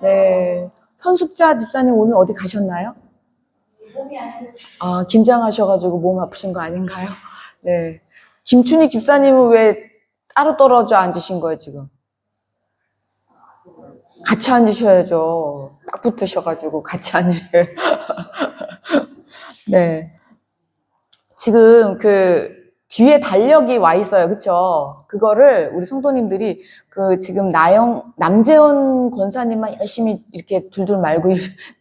네. 현숙자 집사님 오늘 어디 가셨나요? 아, 김장하셔가지고 몸 아프신 거 아닌가요? 네. 김춘익 집사님은 왜 따로 떨어져 앉으신 거예요, 지금? 같이 앉으셔야죠. 딱 붙으셔가지고 같이 앉으셔요. 네. 지금 뒤에 달력이 와 있어요. 그쵸? 그거를 우리 성도님들이 지금 남재원 권사님만 열심히 이렇게 둘둘 말고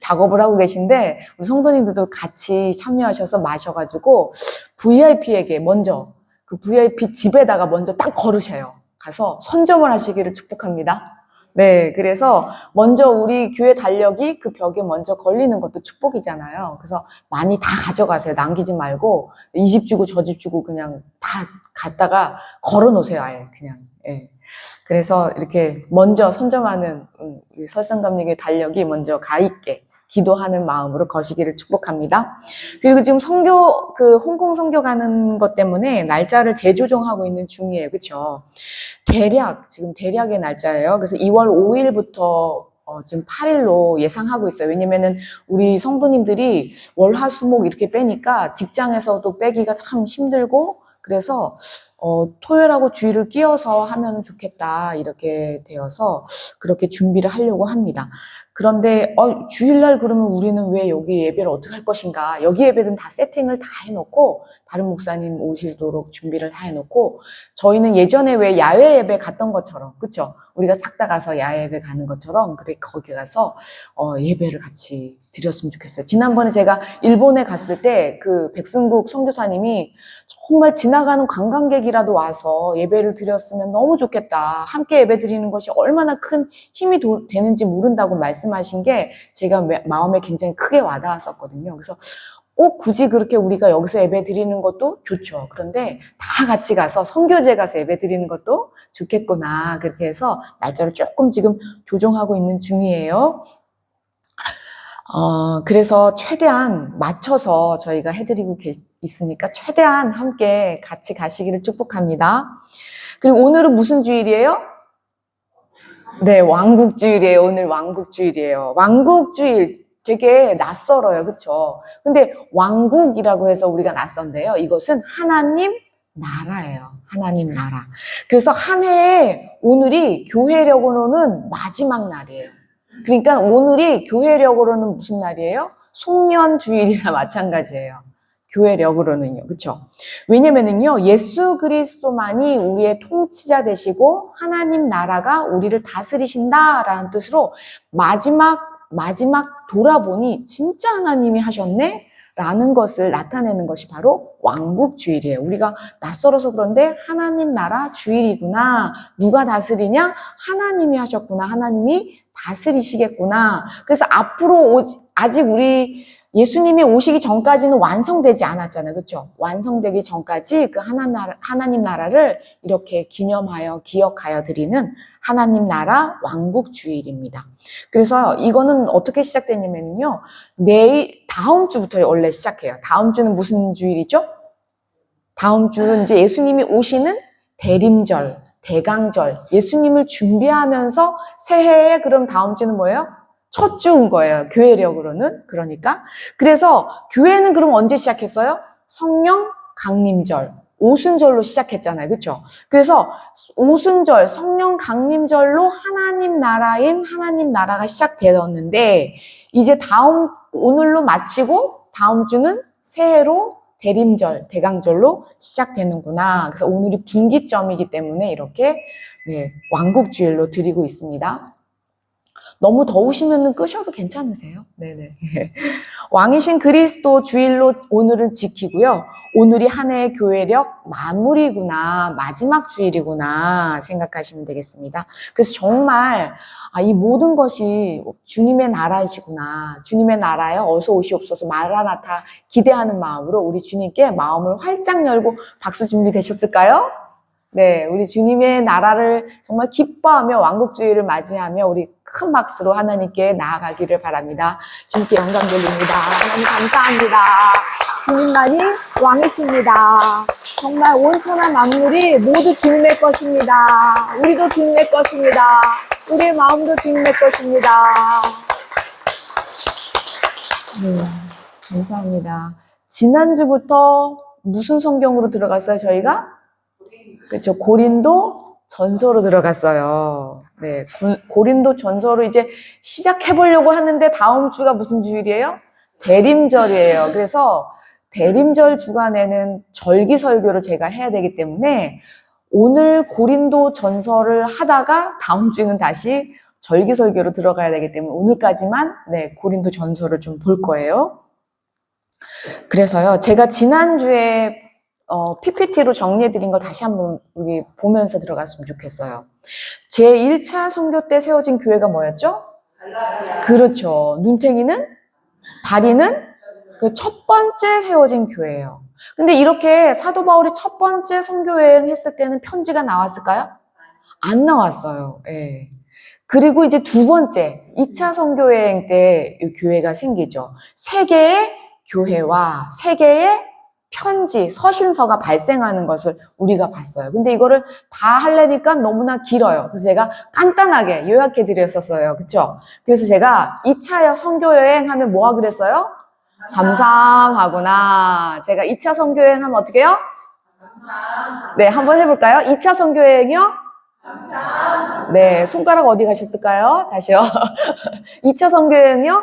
작업을 하고 계신데, 우리 성도님들도 같이 참여하셔서 마셔가지고, VIP에게 먼저, 그 VIP 집에다가 먼저 딱 걸으셔요. 가서 선점을 하시기를 축복합니다. 네, 그래서 먼저 우리 교회 달력이 그 벽에 먼저 걸리는 것도 축복이잖아요. 그래서 많이 다 가져가세요. 남기지 말고 이 집 주고 저 집 주고 그냥 다 갖다가 걸어 놓으세요. 아예 그냥. 예. 그래서 이렇게 먼저 선점하는 우리 설상감리교회 달력이 먼저 가 있게 기도하는 마음으로 거시기를 축복합니다. 그리고 지금 홍콩 선교 가는 것 때문에 날짜를 재조정하고 있는 중이에요. 그렇죠? 지금 대략의 날짜예요. 그래서 2월 5일부터 지금 8일로 예상하고 있어요. 왜냐면은 우리 성도님들이 월, 화, 수, 목 이렇게 빼니까 직장에서도 빼기가 참 힘들고, 그래서 토요일하고 주일을 끼워서 하면 좋겠다 이렇게 되어서 그렇게 준비를 하려고 합니다. 그런데 주일날 그러면 우리는 왜 여기 예배를 어떻게 할 것인가? 여기 예배는 다 세팅을 다 해놓고 다른 목사님 오시도록 준비를 다 해놓고, 저희는 예전에 왜 야외 예배 갔던 것처럼, 그쵸? 우리가 싹 다 가서 야외 예배 가는 것처럼 그래 거기 가서 예배를 같이 드렸으면 좋겠어요. 지난번에 제가 일본에 갔을 때 그 백승국 선교사님이 정말 지나가는 관광객이라도 와서 예배를 드렸으면 너무 좋겠다. 함께 예배 드리는 것이 얼마나 큰 힘이 되는지 모른다고 말씀하신 게 제가 마음에 굉장히 크게 와닿았었거든요. 그래서 꼭 굳이 그렇게 우리가 여기서 예배 드리는 것도 좋죠. 그런데 다 같이 가서 선교제 가서 예배 드리는 것도 좋겠구나. 그렇게 해서 날짜를 조금 지금 조정하고 있는 중이에요. 그래서 최대한 맞춰서 저희가 해드리고 있으니까 최대한 함께 같이 가시기를 축복합니다. 그리고 오늘은 무슨 주일이에요? 네, 왕국주일이에요. 오늘 왕국주일이에요. 왕국주일 되게 낯설어요. 그쵸? 근데 왕국이라고 해서 우리가 낯선데요. 이것은 하나님 나라예요. 하나님 나라. 그래서 한 해에 오늘이 교회력으로는 마지막 날이에요. 그러니까 오늘이 교회력으로는 무슨 날이에요? 송년주일이나 마찬가지예요. 교회력으로는요. 그렇죠? 왜냐면은요. 예수 그리스도만이 우리의 통치자 되시고 하나님 나라가 우리를 다스리신다라는 뜻으로 마지막 돌아보니 진짜 하나님이 하셨네? 라는 것을 나타내는 것이 바로 왕국주일이에요. 우리가 낯설어서 그런데 하나님 나라 주일이구나. 누가 다스리냐? 하나님이 하셨구나. 하나님이 다스리시겠구나. 그래서 앞으로 아직 우리 예수님이 오시기 전까지는 완성되지 않았잖아요. 그렇죠? 완성되기 전까지 그 하나님 나라를 이렇게 기념하여 기억하여 드리는 하나님 나라 왕국주일입니다. 그래서 이거는 어떻게 시작되냐면요. 다음 주부터 원래 시작해요. 다음 주는 무슨 주일이죠? 다음 주는 이제 예수님이 오시는 대림절, 대강절, 예수님을 준비하면서 새해에 그럼 다음 주는 뭐예요? 첫 주인 거예요. 교회력으로는. 그러니까. 그래서 교회는 그럼 언제 시작했어요? 성령 강림절, 오순절로 시작했잖아요. 그렇죠? 그래서 오순절, 성령 강림절로 하나님 나라가 시작되었는데, 이제 오늘로 마치고 다음 주는 새해로 대림절, 대강절로 시작되는구나. 그래서 오늘이 분기점이기 때문에 이렇게 왕국주일로 드리고 있습니다. 너무 더우시면 끄셔도 괜찮으세요. 네네. 왕이신 그리스도 주일로 오늘은 지키고요. 오늘이 한 해의 교회력 마무리구나, 마지막 주일이구나 생각하시면 되겠습니다. 그래서 정말 이 모든 것이 주님의 나라이시구나, 주님의 나라에 어서 오시옵소서, 마라나타 기대하는 마음으로 우리 주님께 마음을 활짝 열고 박수 준비되셨을까요? 네, 우리 주님의 나라를 정말 기뻐하며 왕국주의를 맞이하며 우리 큰 박수로 하나님께 나아가기를 바랍니다. 주님께 영광 돌립니다. 하나님 감사합니다. 주님만이 왕이십니다. 정말 온 천하 만물이 모두 주님의 것입니다. 우리도 주님의 것입니다. 우리의 마음도 주님의 것입니다. 네, 감사합니다. 지난주부터 무슨 성경으로 들어갔어요, 저희가? 그렇죠. 고린도 전서로 들어갔어요. 네, 고린도 전서로 이제 시작해 보려고 하는데 다음 주가 무슨 주일이에요? 대림절이에요. 그래서 대림절 주간에는 절기 설교를 제가 해야 되기 때문에 오늘 고린도 전서를 하다가 다음 주는 다시 절기 설교로 들어가야 되기 때문에 오늘까지만 네, 고린도 전서를 좀 볼 거예요. 그래서요, 제가 지난주에 PPT로 정리해드린 거 다시 한번 우리 보면서 들어갔으면 좋겠어요. 제 1차 선교 때 세워진 교회가 뭐였죠? 그렇죠. 눈탱이는? 다리는? 그 첫 번째 세워진 교회예요. 근데 이렇게 사도 바울이 첫 번째 선교 여행 했을 때는 편지가 나왔을까요? 안 나왔어요. 예. 그리고 이제 두 번째, 2차 선교 여행 때 이 교회가 생기죠. 세 개의 교회와 세 개의 편지, 서신서가 발생하는 것을 우리가 봤어요. 근데 이거를 다 하려니까 너무나 길어요. 그래서 제가 간단하게 요약해 드렸었어요. 그쵸? 그래서 제가 2차 선교 여행 하면 뭐 하기로 했어요? 삼삼하구나. 제가 2차 선교 여행 하면 어떻게 해요? 네, 한번 해볼까요? 2차 선교 여행이요? 네, 손가락 어디 가셨을까요? 다시요. 2차 선교 여행이요?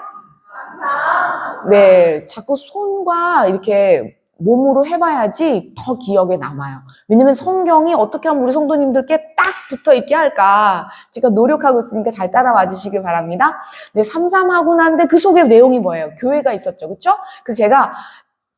네, 자꾸 손과 이렇게 몸으로 해봐야지 더 기억에 남아요. 왜냐면 성경이 어떻게 하면 우리 성도님들께 딱 붙어 있게 할까 제가 노력하고 있으니까 잘 따라와 주시길 바랍니다. 네, 삼삼하고 난데 그 속에 내용이 뭐예요? 교회가 있었죠, 그렇죠? 그래서 제가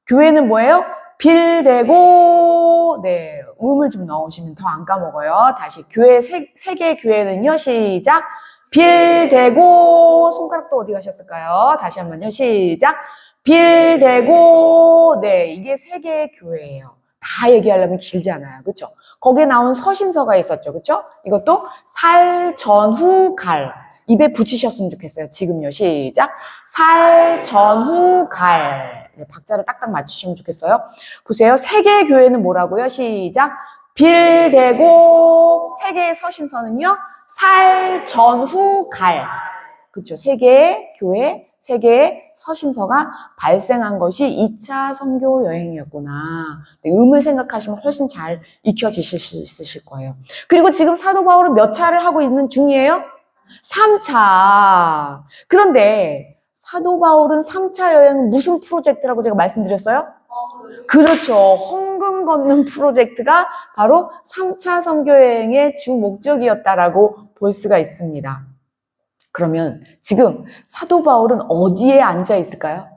교회는 뭐예요? 빌되고 네, 음을 좀 넣으시면 더 안 까먹어요. 다시 교회 세 개의 교회는요, 시작. 빌되고 손가락도 어디 가셨을까요? 다시 한번요, 시작. 빌되고 네, 이게 세 개의 교회예요. 다 얘기하려면 길지 않아요. 그렇죠? 거기에 나온 서신서가 있었죠. 그렇죠? 이것도 살, 전, 후, 갈. 입에 붙이셨으면 좋겠어요. 지금요. 시작. 살, 전, 후, 갈. 네, 박자를 딱딱 맞추시면 좋겠어요. 보세요. 세 개의 교회는 뭐라고요? 시작. 빌되고 세 개의 서신서는요. 살, 전, 후, 갈. 그렇죠. 세 개의 교회, 세 개의 서신서가 발생한 것이 2차 선교 여행이었구나. 음을 생각하시면 훨씬 잘 익혀지실 수 있으실 거예요. 그리고 지금 사도 바울은 몇 차를 하고 있는 중이에요? 3차. 그런데 사도 바울은 3차 여행은 무슨 프로젝트라고 제가 말씀드렸어요? 그렇죠. 헌금 걷는 프로젝트가 바로 3차 선교 여행의 주 목적이었다라고 볼 수가 있습니다. 그러면 지금 사도 바울은 어디에 앉아 있을까요?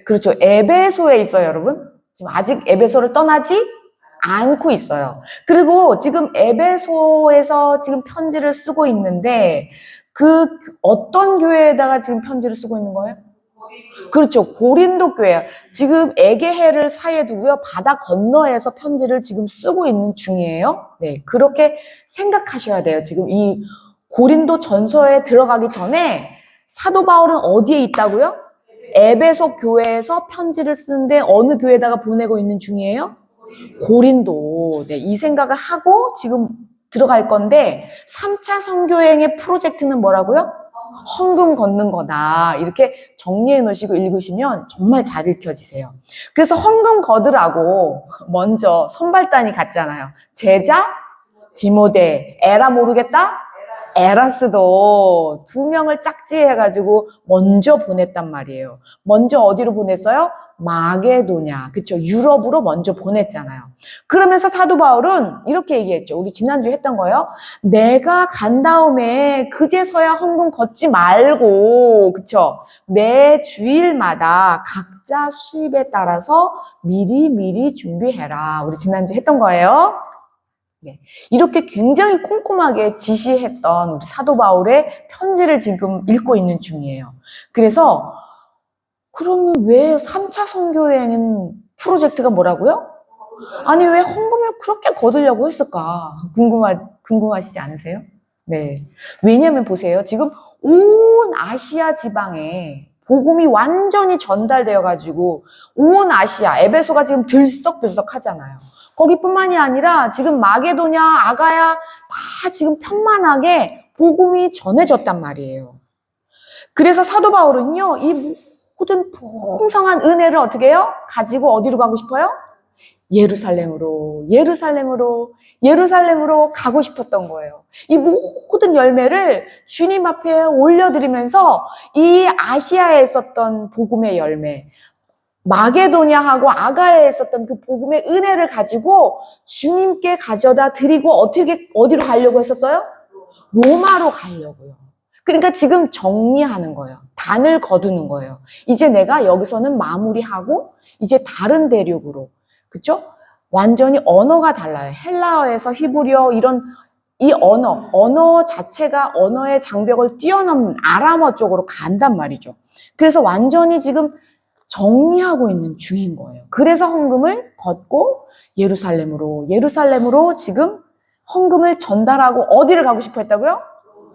그렇죠. 에베소에 있어요, 여러분. 지금 아직 에베소를 떠나지 않고 있어요. 그리고 지금 에베소에서 지금 편지를 쓰고 있는데 그 어떤 교회에다가 지금 편지를 쓰고 있는 거예요? 그렇죠. 고린도 교회예요. 지금 에게해를 사이에 두고요. 바다 건너에서 편지를 지금 쓰고 있는 중이에요. 네, 그렇게 생각하셔야 돼요. 지금 이 고린도 전서에 들어가기 전에 사도 바울은 어디에 있다고요? 에베소 교회에서 편지를 쓰는데 어느 교회에다가 보내고 있는 중이에요? 고린도. 네, 이 생각을 하고 지금 들어갈 건데 3차 선교여행의 프로젝트는 뭐라고요? 헌금 걷는 거다. 이렇게 정리해 놓으시고 읽으시면 정말 잘 읽혀지세요. 그래서 헌금 걷으라고 먼저 선발단이 갔잖아요. 제자, 디모데, 에라 모르겠다? 에라스도 2명을 짝지해가지고 먼저 보냈단 말이에요. 먼저 어디로 보냈어요? 마게도냐. 그쵸? 유럽으로 먼저 보냈잖아요. 그러면서 사도 바울은 이렇게 얘기했죠. 우리 지난주에 했던 거예요. 내가 간 다음에 그제서야 헌금 걷지 말고, 그쵸? 매 주일마다 각자 수입에 따라서 미리 준비해라. 우리 지난주에 했던 거예요. 네. 이렇게 굉장히 꼼꼼하게 지시했던 우리 사도 바울의 편지를 지금 읽고 있는 중이에요. 그래서 그러면 왜 3차 선교여행 프로젝트가 뭐라고요? 아니 왜 헌금을 그렇게 거두려고 했을까? 궁금하시지 않으세요? 네. 왜냐면 보세요. 지금 온 아시아 지방에 복음이 완전히 전달되어가지고 온 아시아, 에베소가 지금 들썩들썩 하잖아요. 거기뿐만이 아니라 지금 마게도냐, 아가야 다 지금 평만하게 복음이 전해졌단 말이에요. 그래서 사도 바울은요, 이 모든 풍성한 은혜를 어떻게 해요? 가지고 어디로 가고 싶어요? 예루살렘으로 가고 싶었던 거예요. 이 모든 열매를 주님 앞에 올려드리면서 이 아시아에 있었던 복음의 열매, 마게도냐하고 아가야에 있었던 그 복음의 은혜를 가지고 주님께 가져다 드리고 어디로 가려고 했었어요? 로마로 가려고요. 그러니까 지금 정리하는 거예요. 단을 거두는 거예요. 이제 내가 여기서는 마무리하고 이제 다른 대륙으로, 그쵸? 완전히 언어가 달라요. 헬라어에서 히브리어 이런 이 언어 자체가 언어의 장벽을 뛰어넘는 아람어 쪽으로 간단 말이죠. 그래서 완전히 지금 정리하고 있는 중인 거예요. 그래서 헌금을 걷고 예루살렘으로 지금 헌금을 전달하고 어디를 가고 싶어 했다고요?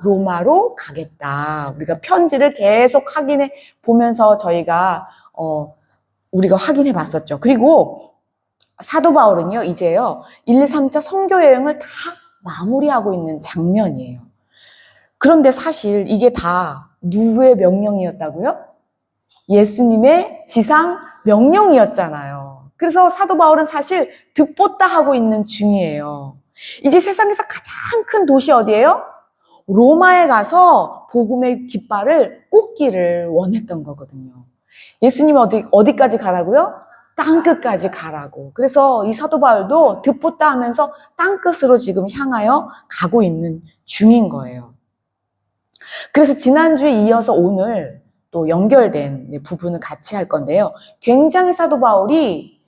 로마로 가겠다. 우리가 편지를 계속 확인해 보면서 우리가 확인해 봤었죠. 그리고 사도 바울은요, 이제요, 1, 2, 3차 선교 여행을 다 마무리하고 있는 장면이에요. 그런데 사실 이게 다 누구의 명령이었다고요? 예수님의 지상 명령이었잖아요. 그래서 사도 바울은 사실 듣보다 하고 있는 중이에요. 이제 세상에서 가장 큰 도시 어디예요? 로마에 가서 복음의 깃발을 꽂기를 원했던 거거든요. 예수님이 어디까지 가라고요? 땅끝까지 가라고. 그래서 이 사도 바울도 듣보다 하면서 땅끝으로 지금 향하여 가고 있는 중인 거예요. 그래서 지난주에 이어서 오늘 또 연결된 부분을 같이 할 건데요. 굉장히 사도 바울이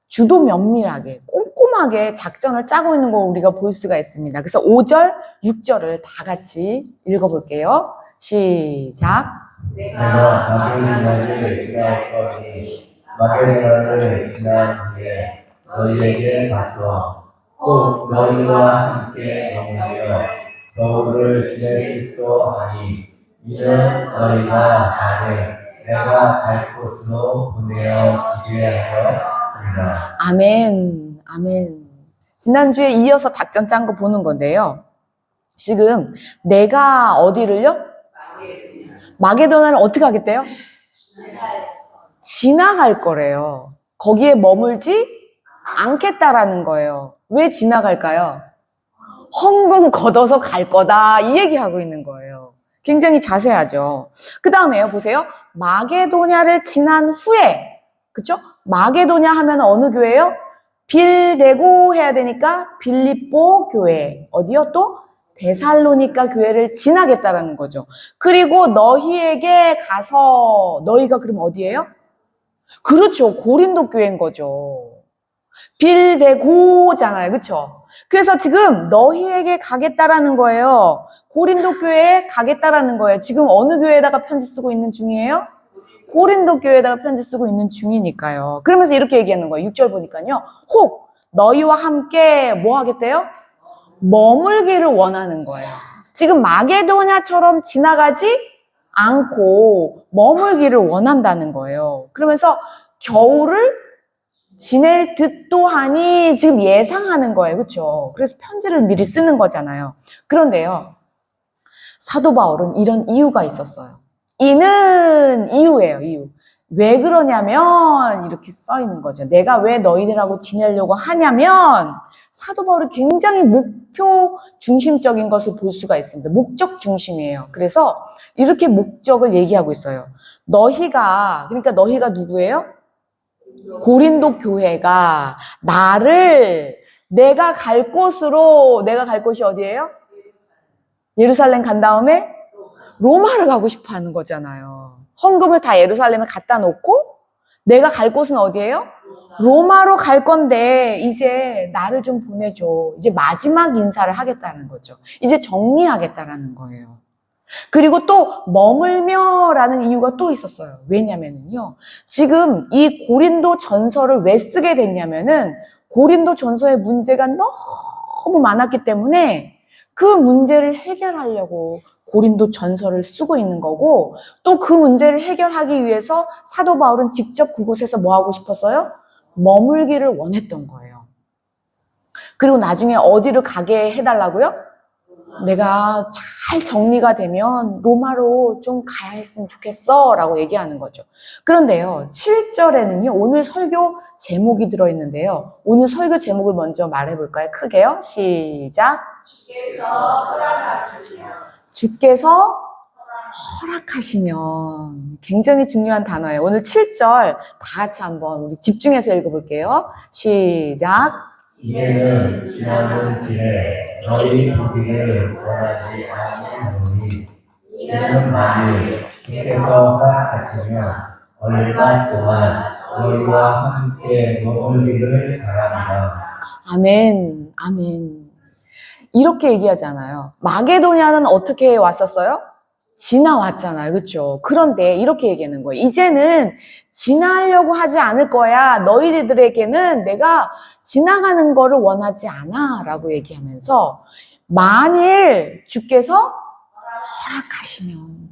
주도 면밀하게 꼼꼼하게 작전을 짜고 있는 거 우리가 볼 수가 있습니다. 그래서 5절, 6절을 다 같이 읽어볼게요. 시작. 내가 마게도냐를 지날 거니 마게도냐를 지난 후에 너희에게 가서 꼭 너희와 함께 머물며 겨울을 지낼 듯도 하니 이는 너희가 나를 내가 갈 곳으로 보내어 주게 하려 함이라. 아멘, 아멘. 지난주에 이어서 작전 짠 거 보는 건데요. 지금 내가 어디를요? 마게도냐를 어떻게 하겠대요? 지나갈 거래요. 거기에 머물지 않겠다라는 거예요. 왜 지나갈까요? 헌금 걷어서 갈 거다 이 얘기하고 있는 거예요. 굉장히 자세하죠. 그 다음에요, 보세요. 마게도냐를 지난 후에, 그쵸? 마게도냐 하면 어느 교회요? 빌대고 해야 되니까 빌립보 교회. 어디요? 또 데살로니가 교회를 지나겠다라는 거죠. 그리고 너희에게 가서, 너희가 그럼 어디예요? 그렇죠. 고린도 교회인 거죠. 빌대고잖아요. 그렇죠? 그래서 지금 너희에게 가겠다라는 거예요. 고린도 교회에 가겠다라는 거예요. 지금 어느 교회에다가 편지 쓰고 있는 중이에요? 고린도 교회에다가 편지 쓰고 있는 중이니까요. 그러면서 이렇게 얘기하는 거예요. 6절 보니까요. 혹 너희와 함께 뭐 하겠대요? 머물기를 원하는 거예요. 지금 마게도냐처럼 지나가지 않고 머물기를 원한다는 거예요. 그러면서 겨울을 지낼 듯도 하니 지금 예상하는 거예요. 그렇죠? 그래서 편지를 미리 쓰는 거잖아요. 그런데요. 사도 바울은 이런 이유가 있었어요. 이는 이유예요. 이유. 왜 그러냐면 이렇게 써 있는 거죠. 내가 왜 너희들하고 지내려고 하냐면 사도 바울이 굉장히 목표 중심적인 것을 볼 수가 있습니다. 목적 중심이에요. 그래서 이렇게 목적을 얘기하고 있어요. 그러니까 너희가 누구예요? 고린도 교회가 내가 갈 곳이 어디예요? 예루살렘 간 다음에 로마를 가고 싶어 하는 거잖아요. 헌금을 다 예루살렘에 갖다 놓고 내가 갈 곳은 어디예요? 로마로 갈 건데 이제 나를 좀 보내줘. 이제 마지막 인사를 하겠다는 거죠. 이제 정리하겠다라는 거예요. 그리고 또 머물며라는 이유가 또 있었어요. 왜냐면은요. 지금 이 고린도 전서를 왜 쓰게 됐냐면은 고린도 전서의 문제가 너무 많았기 때문에 그 문제를 해결하려고 고린도 전서를 쓰고 있는 거고 또 그 문제를 해결하기 위해서 사도 바울은 직접 그곳에서 뭐 하고 싶었어요? 머물기를 원했던 거예요. 그리고 나중에 어디를 가게 해달라고요? 내가 잘 정리가 되면 로마로 좀 가야 했으면 좋겠어 라고 얘기하는 거죠. 그런데요, 7절에는요, 오늘 설교 제목이 들어있는데요. 오늘 설교 제목을 먼저 말해볼까요? 크게요. 시작. 주께서 허락하시면. 굉장히 중요한 단어예요. 오늘 7절 다 같이 한번 우리 집중해서 읽어볼게요. 시작. 이제는 지나는 길에 너희 보기를 원하지 않으니 이는 만일 주께서 허락하시면 얼마 동안 너희와 함께 머물기를 바랍니다. 아멘, 아멘. 이렇게 얘기하잖아요. 마게도냐는 어떻게 왔었어요? 지나왔잖아요. 그렇죠? 그런데 이렇게 얘기하는 거예요. 이제는 지나려고 하지 않을 거야. 너희들에게는 내가 지나가는 거를 원하지 않아 라고 얘기하면서 만일 주께서 허락하시면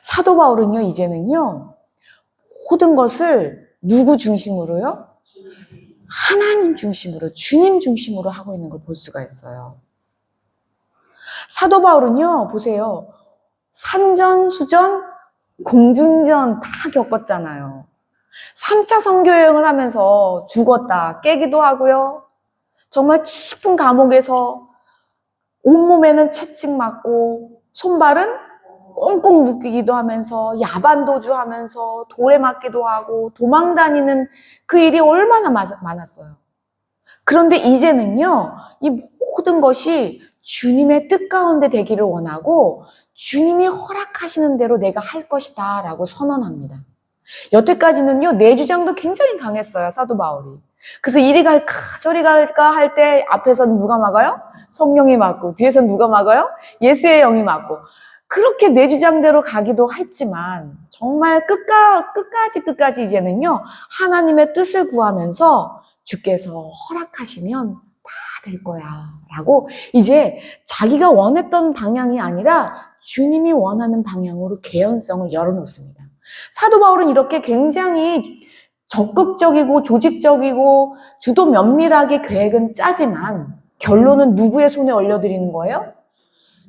사도 바울은요, 이제는요, 모든 것을 누구 중심으로요? 하나님 중심으로, 주님 중심으로 하고 있는 걸 볼 수가 있어요. 사도 바울은요, 보세요. 산전수전, 공중전 다 겪었잖아요. 3차 선교여행을 하면서 죽었다 깨기도 하고요. 정말 깊은 감옥에서 온몸에는 채찍 맞고 손발은 꽁꽁 묶이기도 하면서 야반도주 하면서 돌에 맞기도 하고 도망다니는 그 일이 얼마나 많았어요. 그런데 이제는요, 이 모든 것이 주님의 뜻 가운데 되기를 원하고 주님이 허락하시는 대로 내가 할 것이다 라고 선언합니다. 여태까지는요, 내 주장도 굉장히 강했어요, 사도 바울이. 그래서 이리 갈까 저리 갈까 할 때 앞에서는 누가 막아요? 성령이 막고 뒤에서는 누가 막아요? 예수의 영이 막고. 그렇게 내 주장대로 가기도 했지만 정말 끝까지 이제는요, 하나님의 뜻을 구하면서 주께서 허락하시면 다 될 거야 라고 이제 자기가 원했던 방향이 아니라 주님이 원하는 방향으로 개연성을 열어놓습니다. 사도 바울은 이렇게 굉장히 적극적이고 조직적이고 주도 면밀하게 계획은 짜지만 결론은 누구의 손에 올려드리는 거예요?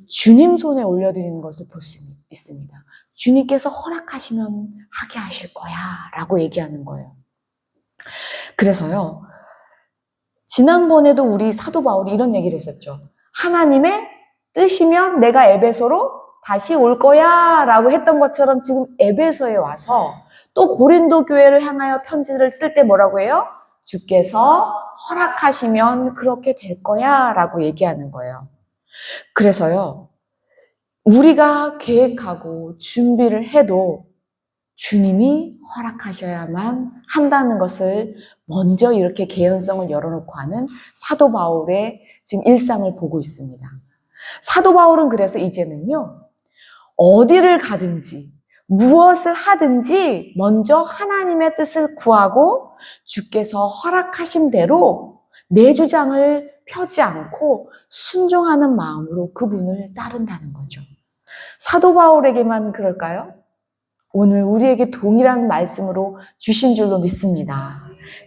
주님 손에 올려드리는 것을 볼 수 있습니다. 주님께서 허락하시면 하게 하실 거야 라고 얘기하는 거예요. 그래서요, 지난번에도 우리 사도 바울이 이런 얘기를 했었죠. 하나님의 뜻이면 내가 에베소로 다시 올 거야 라고 했던 것처럼 지금 에베소에 와서 또 고린도 교회를 향하여 편지를 쓸 때 뭐라고 해요? 주께서 허락하시면 그렇게 될 거야 라고 얘기하는 거예요. 그래서요, 우리가 계획하고 준비를 해도 주님이 허락하셔야만 한다는 것을 먼저 이렇게 개연성을 열어놓고 하는 사도 바울의 지금 일상을 보고 있습니다. 사도 바울은 그래서 이제는요, 어디를 가든지 무엇을 하든지 먼저 하나님의 뜻을 구하고 주께서 허락하신 대로 내 주장을 펴지 않고 순종하는 마음으로 그분을 따른다는 거죠. 사도 바울에게만 그럴까요? 오늘 우리에게 동일한 말씀으로 주신 줄로 믿습니다.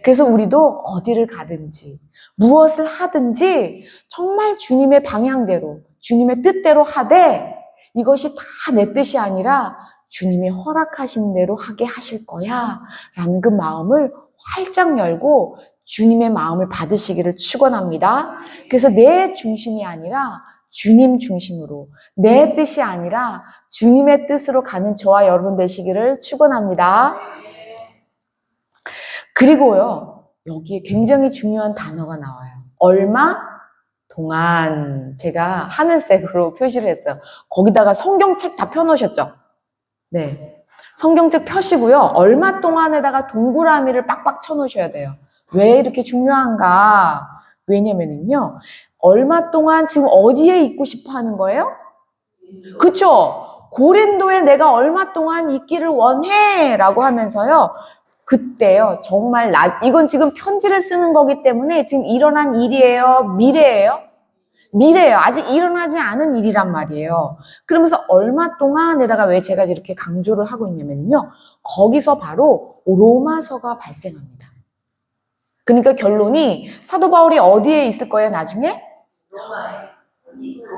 그래서 우리도 어디를 가든지 무엇을 하든지 정말 주님의 방향대로 주님의 뜻대로 하되 이것이 다 내 뜻이 아니라 주님이 허락하신 대로 하게 하실 거야 라는 그 마음을 활짝 열고 주님의 마음을 받으시기를 축원합니다. 그래서 내 중심이 아니라 주님 중심으로, 내 뜻이 아니라 주님의 뜻으로 가는 저와 여러분 되시기를 축원합니다. 그리고요, 여기에 굉장히 중요한 단어가 나와요. 얼마 동안. 제가 하늘색으로 표시를 했어요. 거기다가 성경책 다 펴놓으셨죠? 네. 성경책 펴시고요. 얼마 동안에다가 동그라미를 빡빡 쳐놓으셔야 돼요. 왜 이렇게 중요한가? 왜냐면은요, 얼마 동안 지금 어디에 있고 싶어 하는 거예요? 그쵸? 고린도에 내가 얼마 동안 있기를 원해! 라고 하면서요, 그때요, 정말 이건 지금 편지를 쓰는 거기 때문에 지금 일어난 일이에요? 미래예요? 미래예요. 아직 일어나지 않은 일이란 말이에요. 그러면서 얼마 동안에다가 왜 제가 이렇게 강조를 하고 있냐면요, 거기서 바로 로마서가 발생합니다. 그러니까 결론이 사도 바울이 어디에 있을 거예요, 나중에?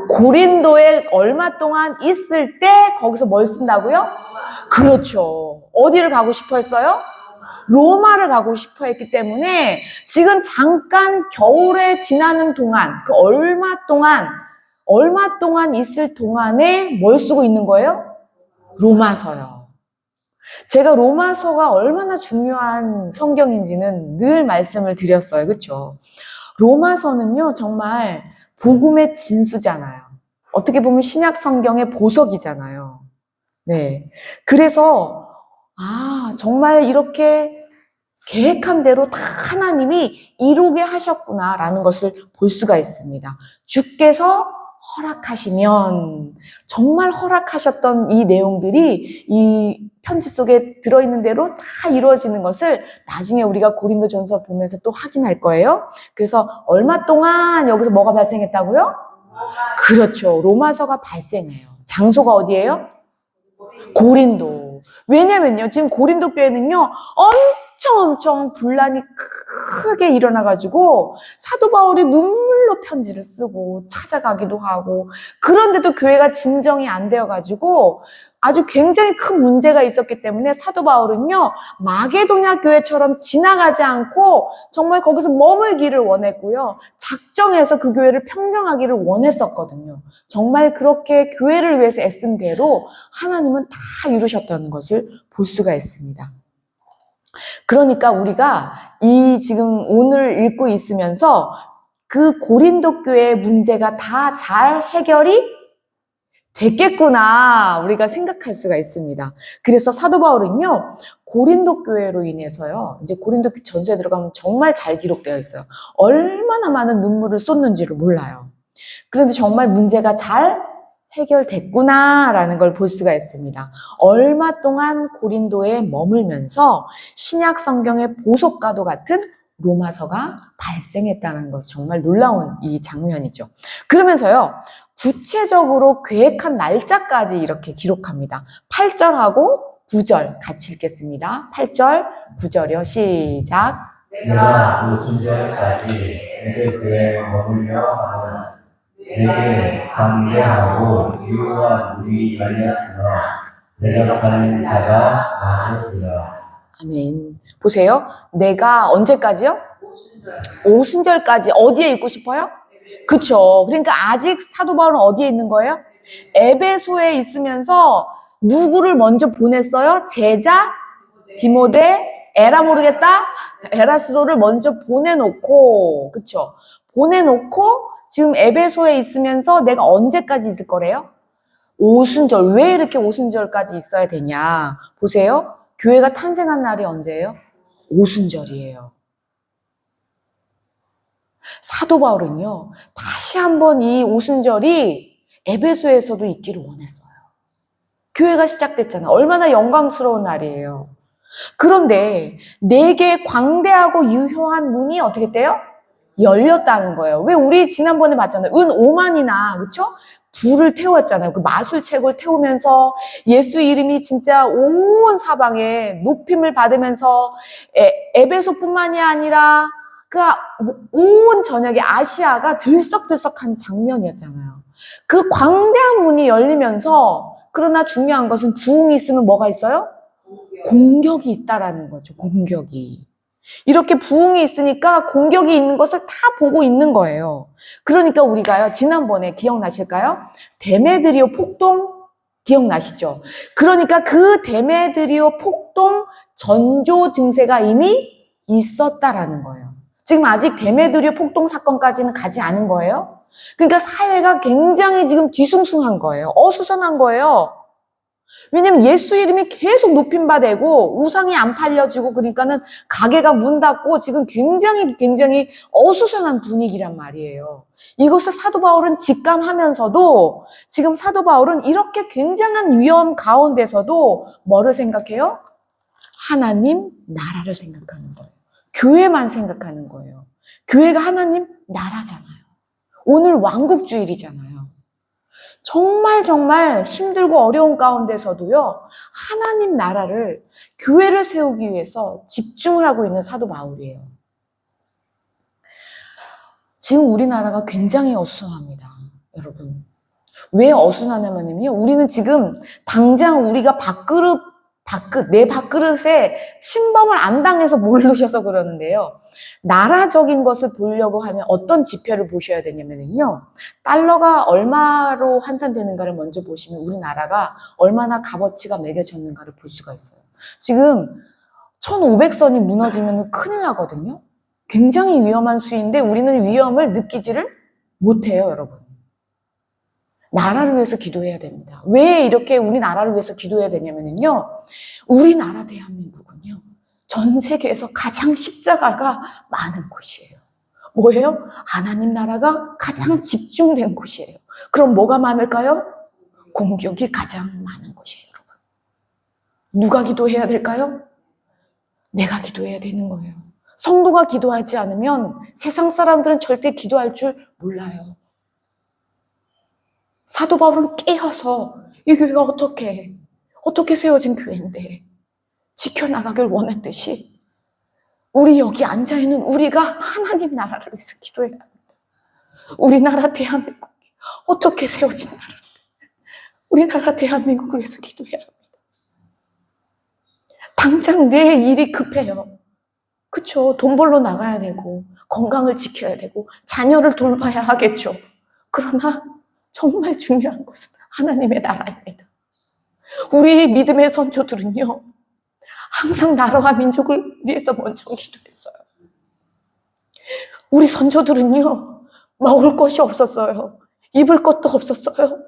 고린도에 얼마 동안 있을 때 거기서 뭘 쓴다고요? 그렇죠. 어디를 가고 싶어 했어요? 로마를 가고 싶어 했기 때문에 지금 잠깐 겨울에 지나는 동안 그 얼마 동안 있을 동안에 뭘 쓰고 있는 거예요? 로마서요. 제가 로마서가 얼마나 중요한 성경인지는 늘 말씀을 드렸어요. 그렇죠? 로마서는요, 정말 복음의 진수잖아요. 어떻게 보면 신약 성경의 보석이잖아요. 네. 그래서, 정말 이렇게 계획한 대로 다 하나님이 이루게 하셨구나라는 것을 볼 수가 있습니다. 주께서 허락하시면, 정말 허락하셨던 이 내용들이 이 편지 속에 들어있는 대로 다 이루어지는 것을 나중에 우리가 고린도전서 보면서 또 확인할 거예요. 그래서 얼마 동안 여기서 뭐가 발생했다고요? 그렇죠. 로마서가 발생해요. 장소가 어디예요? 고린도. 왜냐면요, 지금 고린도 교회는요, 엄청 분란이 크게 일어나가지고 사도 바울이 눈물로 편지를 쓰고 찾아가기도 하고, 그런데도 교회가 진정이 안 되어가지고 아주 굉장히 큰 문제가 있었기 때문에 사도 바울은요, 마게도냐 교회처럼 지나가지 않고 정말 거기서 머물기를 원했고요, 작정해서 그 교회를 평정하기를 원했었거든요. 정말 그렇게 교회를 위해서 애쓴 대로 하나님은 다 이루셨다는 것을 볼 수가 있습니다. 그러니까 우리가 이 지금 오늘 읽고 있으면서 그 고린도 교회의 문제가 다 잘 해결이 됐겠구나 우리가 생각할 수가 있습니다. 그래서 사도 바울은요, 고린도 교회로 인해서요, 이제 고린도 전서에 들어가면 정말 잘 기록되어 있어요. 얼마나 많은 눈물을 쏟는지를 몰라요. 그런데 정말 문제가 잘 해결됐구나라는 걸 볼 수가 있습니다. 얼마 동안 고린도에 머물면서 신약 성경의 보석과도 같은 로마서가 발생했다는 것, 정말 놀라운 이 장면이죠. 그러면서요, 구체적으로 계획한 날짜까지 이렇게 기록합니다. 8절하고 9절 같이 읽겠습니다. 8절, 9절이요. 시작. 내가 오순절까지 에베소에 머물며 하는 내게 강대하고 유효한 문이 열렸으나 대적하는 자가 많으리라. 아멘. 보세요. 내가 언제까지요? 오순절까지 어디에 있고 싶어요? 그쵸. 그러니까 아직 사도 바울은 어디에 있는 거예요? 에베소에 있으면서 누구를 먼저 보냈어요? 제자 디모데, 에라 모르겠다? 에라스도를 먼저 보내놓고, 그쵸. 보내놓고 지금 에베소에 있으면서 내가 언제까지 있을 거래요? 오순절. 왜 이렇게 오순절까지 있어야 되냐? 보세요. 교회가 탄생한 날이 언제예요? 오순절이에요. 사도 바울은요, 다시 한번 이 오순절이 에베소에서도 있기를 원했어요. 교회가 시작됐잖아요. 얼마나 영광스러운 날이에요. 그런데 내게 광대하고 유효한 문이 어떻게 돼요? 열렸다는 거예요. 왜 우리 지난번에 봤잖아요. 은 5만이나, 그쵸? 불을 태웠잖아요. 그 마술책을 태우면서 예수 이름이 진짜 온 사방에 높임을 받으면서 에베소뿐만이 아니라 그 온 전역의 아시아가 들썩들썩한 장면이었잖아요. 그 광대한 문이 열리면서, 그러나 중요한 것은 부흥이 있으면 뭐가 있어요? 공격이 있다라는 거죠. 공격이. 이렇게 부흥이 있으니까 공격이 있는 것을 다 보고 있는 거예요. 그러니까 우리가요, 지난번에 기억나실까요? 데메드리오 폭동 기억나시죠? 그러니까 그 데메드리오 폭동 전조 증세가 이미 있었다라는 거예요. 지금 아직 데메드리오 폭동 사건까지는 가지 않은 거예요. 그러니까 사회가 굉장히 지금 뒤숭숭한 거예요. 어수선한 거예요. 왜냐면 예수 이름이 계속 높임받고 우상이 안 팔려지고, 그러니까는 가게가 문 닫고 지금 굉장히 어수선한 분위기란 말이에요. 이것을 사도 바울은 직감하면서도 지금 사도 바울은 이렇게 굉장한 위험 가운데서도 뭐를 생각해요? 하나님 나라를 생각하는 거예요. 교회만 생각하는 거예요. 교회가 하나님 나라잖아요. 오늘 왕국주일이잖아요. 정말 힘들고 어려운 가운데서도요, 하나님 나라를, 교회를 세우기 위해서 집중을 하고 있는 사도 바울이에요. 지금 우리나라가 굉장히 어수선합니다. 여러분. 왜 어수선하냐면요. 우리는 지금 당장 우리가 내 밥그릇에 침범을 안 당해서 모르셔서 그러는데요. 나라적인 것을 보려고 하면 어떤 지표를 보셔야 되냐면요. 달러가 얼마로 환산되는가를 먼저 보시면 우리나라가 얼마나 값어치가 매겨졌는가를 볼 수가 있어요. 지금 1500선이 무너지면 큰일 나거든요. 굉장히 위험한 수위인데 우리는 위험을 느끼지를 못해요, 여러분. 나라를 위해서 기도해야 됩니다. 왜 이렇게 우리나라를 위해서 기도해야 되냐면요. 우리나라 대한민국은요. 전 세계에서 가장 십자가가 많은 곳이에요. 뭐예요? 하나님 나라가 가장 집중된 곳이에요. 그럼 뭐가 많을까요? 공격이 가장 많은 곳이에요, 여러분. 누가 기도해야 될까요? 내가 기도해야 되는 거예요. 성도가 기도하지 않으면 세상 사람들은 절대 기도할 줄 몰라요. 사도 바울은 깨어서 이 교회가 어떻게 세워진 교회인데 지켜나가길 원했듯이 우리 여기 앉아있는 우리가 하나님 나라를 위해서 기도해야 합니다. 우리나라 대한민국이 어떻게 세워진 나라인데 우리나라 대한민국을 위해서 기도해야 합니다. 당장 내 일이 급해요. 그쵸? 돈 벌러 나가야 되고 건강을 지켜야 되고 자녀를 돌봐야 하겠죠. 그러나 정말 중요한 것은 하나님의 나라입니다. 우리 믿음의 선조들은요. 항상 나라와 민족을 위해서 먼저 기도했어요. 우리 선조들은요. 먹을 것이 없었어요. 입을 것도 없었어요.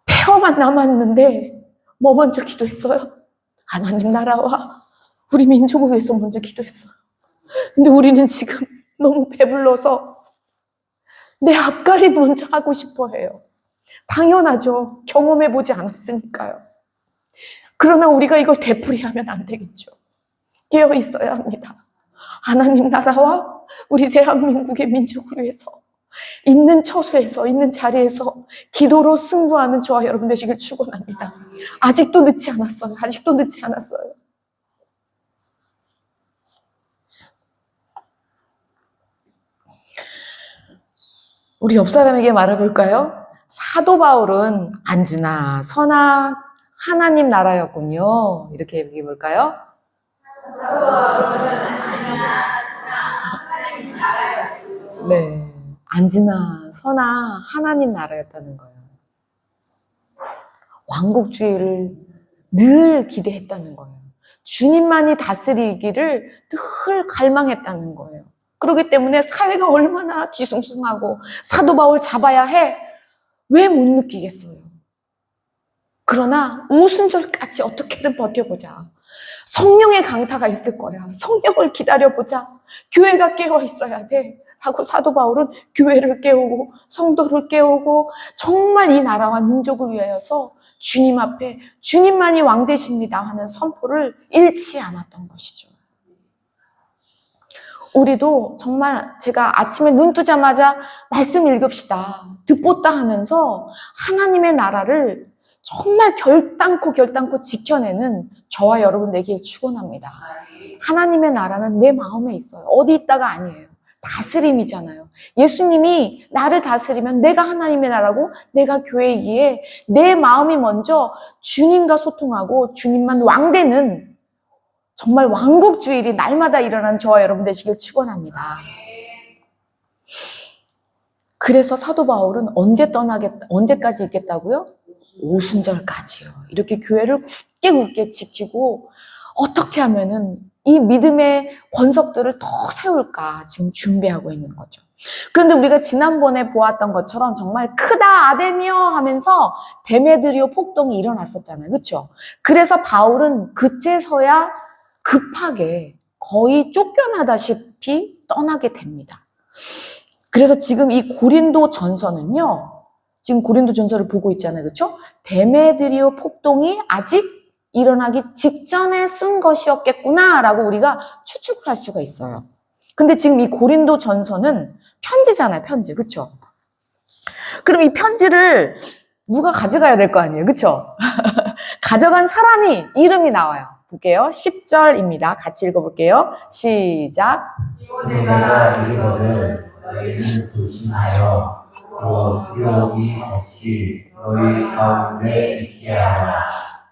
폐허만 남았는데 뭐 먼저 기도했어요? 하나님 나라와 우리 민족을 위해서 먼저 기도했어요. 근데 우리는 지금 너무 배불러서 내 앞가림 먼저 하고 싶어 해요. 당연하죠. 경험해보지 않았으니까요. 그러나 우리가 이걸 되풀이하면 안 되겠죠. 깨어 있어야 합니다. 하나님 나라와 우리 대한민국의 민족을 위해서 있는 처소에서 있는 자리에서 기도로 승부하는 저와 여러분 되시길 축원합니다. 아직도 늦지 않았어요. 아직도 늦지 않았어요. 우리 옆 사람에게 말해볼까요? 사도 바울은 안지나 서나 하나님 나라였군요. 이렇게 얘기해볼까요? 사도 바울은 안지나 서나 하나님 나라였군요. 네, 안지나 서나 하나님 나라였다는 거예요. 왕국주의를 늘 기대했다는 거예요. 주님만이 다스리기를 늘 갈망했다는 거예요. 그렇기 때문에 사회가 얼마나 뒤숭숭하고 사도 바울 잡아야 해? 왜 못 느끼겠어요? 그러나 오순절까지 어떻게든 버텨보자. 성령의 강타가 있을 거야. 성령을 기다려보자. 교회가 깨어 있어야 돼. 하고 사도 바울은 교회를 깨우고 성도를 깨우고 정말 이 나라와 민족을 위하여서 주님 앞에 주님만이 왕 되십니다 하는 선포를 잃지 않았던 것이죠. 우리도 정말 제가 아침에 눈 뜨자마자 말씀 읽읍시다. 듣보다 하면서 하나님의 나라를 정말 결단코 지켜내는 저와 여러분 되길 축원합니다. 하나님의 나라는 내 마음에 있어요. 어디 있다가 아니에요. 다스림이잖아요. 예수님이 나를 다스리면 내가 하나님의 나라고 내가 교회이기에 내 마음이 먼저 주님과 소통하고 주님만 왕되는 정말 왕국주일이 날마다 일어나는 저와 여러분 되시길 축원합니다. 그래서 사도 바울은 언제까지 있겠다고요? 오순절까지요. 이렇게 교회를 굳게 지키고 어떻게 하면은 이 믿음의 권석들을 더 세울까 지금 준비하고 있는 거죠. 그런데 우리가 지난번에 보았던 것처럼 정말 크다 아데미어 하면서 데메드리오 폭동이 일어났었잖아요. 그렇죠? 그래서 바울은 그제서야 급하게 거의 쫓겨나다시피 떠나게 됩니다. 그래서 지금 이 고린도 전서는요. 지금 고린도 전서를 보고 있잖아요. 그렇죠? 데메드리오 폭동이 아직 일어나기 직전에 쓴 것이었겠구나라고 우리가 추측을 할 수가 있어요. 근데 지금 이 고린도 전서는 편지잖아요. 편지. 그렇죠? 그럼 이 편지를 누가 가져가야 될 거 아니에요. 그렇죠? 가져간 사람이 이름이 나와요. 볼게요. 10절입니다. 같이 읽어볼게요. 시작. 내가 이거를 너희는 조심하여 또 두려움이 없이 너희 가운데 있게 하라.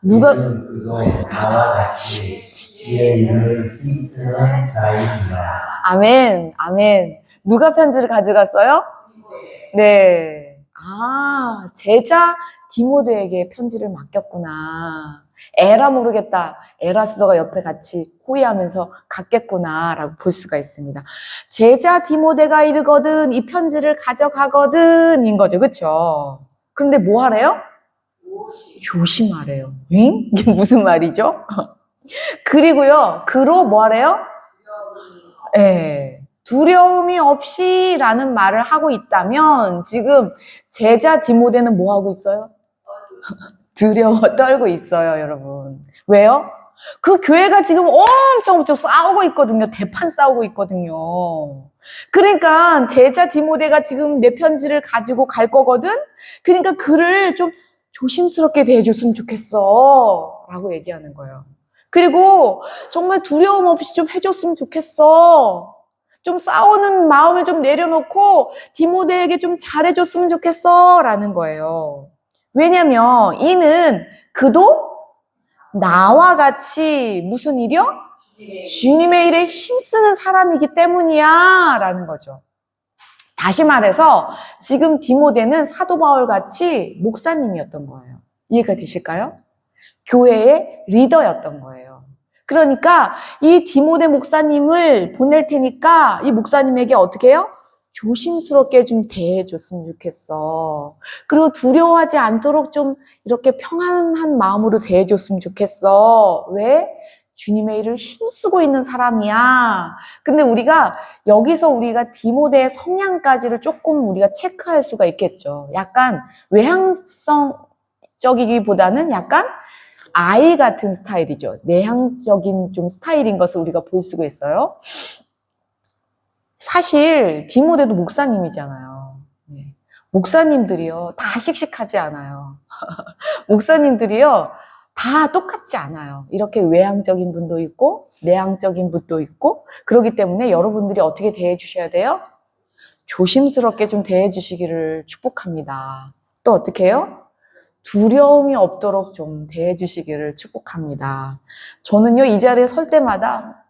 누가 이는 그도 나와 같이 주의 일을 힘쓰는 자이니라. 아멘, 아멘. 누가 편지를 가져갔어요? 네. 아, 제자 디모데에게 편지를 맡겼구나. 에라 모르겠다. 에라스도가 옆에 같이 호위하면서 갔겠구나 라고 볼 수가 있습니다. 제자 디모데가 이르거든 이 편지를 가져가거든 인 거죠. 그쵸? 그런데 뭐 하래요? 조심하래요. 응? 이게 무슨 말이죠? 그리고요, 그로 뭐 하래요? 예. 두려움이 없이 라는 말을 하고 있다면 지금 제자 디모데는 뭐 하고 있어요? 두려워 떨고 있어요, 여러분. 왜요? 그 교회가 지금 엄청 싸우고 있거든요. 대판 싸우고 있거든요. 그러니까 제자 디모데가 지금 내 편지를 가지고 갈 거거든? 그러니까 그를 좀 조심스럽게 대해줬으면 좋겠어. 라고 얘기하는 거예요. 그리고 정말 두려움 없이 좀 해줬으면 좋겠어. 좀 싸우는 마음을 좀 내려놓고 디모데에게 좀 잘해줬으면 좋겠어. 라는 거예요. 왜냐면 이는 그도 나와 같이 무슨 일이요? 주님의 일에 힘쓰는 사람이기 때문이야 라는 거죠. 다시 말해서 지금 디모데는 사도 바울 같이 목사님이었던 거예요. 이해가 되실까요? 교회의 리더였던 거예요. 그러니까 이 디모데 목사님을 보낼 테니까 이 목사님에게 어떻게 해요? 조심스럽게 좀 대해줬으면 좋겠어. 그리고 두려워하지 않도록 좀 이렇게 평안한 마음으로 대해줬으면 좋겠어. 왜? 주님의 일을 힘쓰고 있는 사람이야. 근데 여기서 우리가 디모데의 성향까지를 조금 우리가 체크할 수가 있겠죠. 약간 외향성적이기보다는 약간 아이 같은 스타일이죠. 내향적인 좀 스타일인 것을 우리가 볼 수가 있어요. 사실 디모데도 목사님이잖아요. 네. 목사님들이요 다 씩씩하지 않아요. 목사님들이요 다 똑같지 않아요. 이렇게 외향적인 분도 있고 내향적인 분도 있고 그렇기 때문에 여러분들이 어떻게 대해 주셔야 돼요? 조심스럽게 좀 대해 주시기를 축복합니다. 또 어떻게 해요? 두려움이 없도록 좀 대해 주시기를 축복합니다. 저는요 이 자리에 설 때마다